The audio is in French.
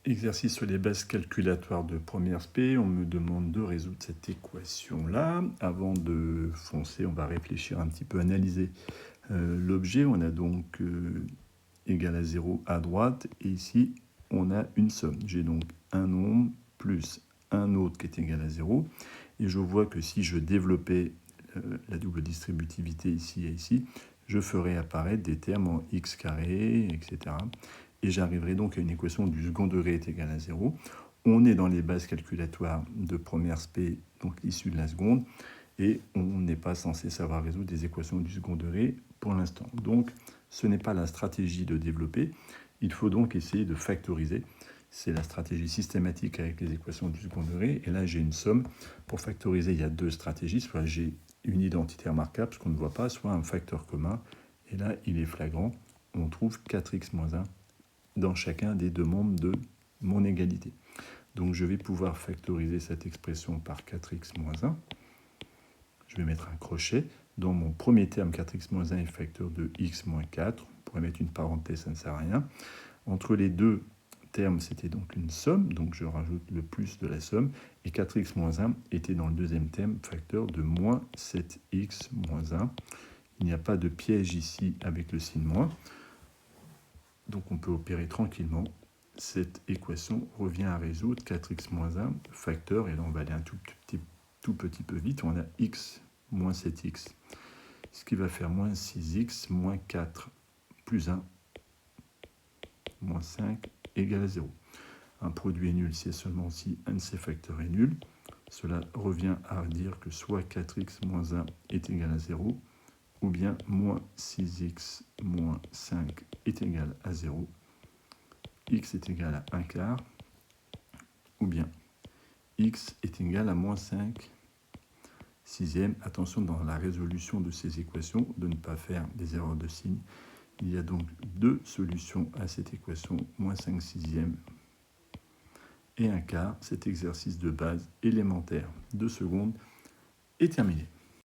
Exercice sur les bases calculatoires de première spé. On me demande de résoudre cette équation-là. Avant de foncer, on va réfléchir un petit peu, analyser l'objet. On a donc égal à 0 à droite. Et ici, on a une somme. J'ai donc un nombre plus un autre qui est égal à 0. Et je vois que si je développais la double distributivité ici et ici, je ferai apparaître des termes en x carré, etc. Et j'arriverai donc à une équation du second degré est égal à 0. On est dans les bases calculatoires de première spé, donc issues de la seconde, et on n'est pas censé savoir résoudre des équations du second degré pour l'instant. Donc, ce n'est pas la stratégie de développer, il faut donc essayer de factoriser. C'est la stratégie systématique avec les équations du second degré, et là j'ai une somme. Pour factoriser, il y a deux stratégies, soit j'ai une identité remarquable, ce qu'on ne voit pas, soit un facteur commun, et là il est flagrant, on trouve 4x moins 1 dans chacun des deux membres de mon égalité. Donc je vais pouvoir factoriser cette expression par 4x moins 1. Je vais mettre un crochet. Dans mon premier terme, 4x moins 1 est facteur de x moins 4. On pourrait mettre une parenthèse, ça ne sert à rien. Entre les deux termes, c'était donc une somme, donc je rajoute le plus de la somme. Et 4x moins 1 était dans le deuxième terme, facteur de moins 7x moins 1. Il n'y a pas de piège ici avec le signe moins. Donc on peut opérer tranquillement. Cette équation revient à résoudre 4x moins 1 facteur, et là on va aller un tout petit peu vite, on a x moins 7x, ce qui va faire moins 6x moins 4 plus 1 moins 5 égale à 0. Un produit est nul si et seulement si un de ces facteurs est nul. Cela revient à dire que soit 4x moins 1 est égal à 0, ou bien moins 6x moins 5 est égal à 0, x est égal à 1 quart, ou bien x est égal à moins 5 sixième. Attention dans la résolution de ces équations de ne pas faire des erreurs de signe. Il y a donc deux solutions à cette équation, moins 5 sixième et 1 quart. Cet exercice de base élémentaire de seconde est terminé.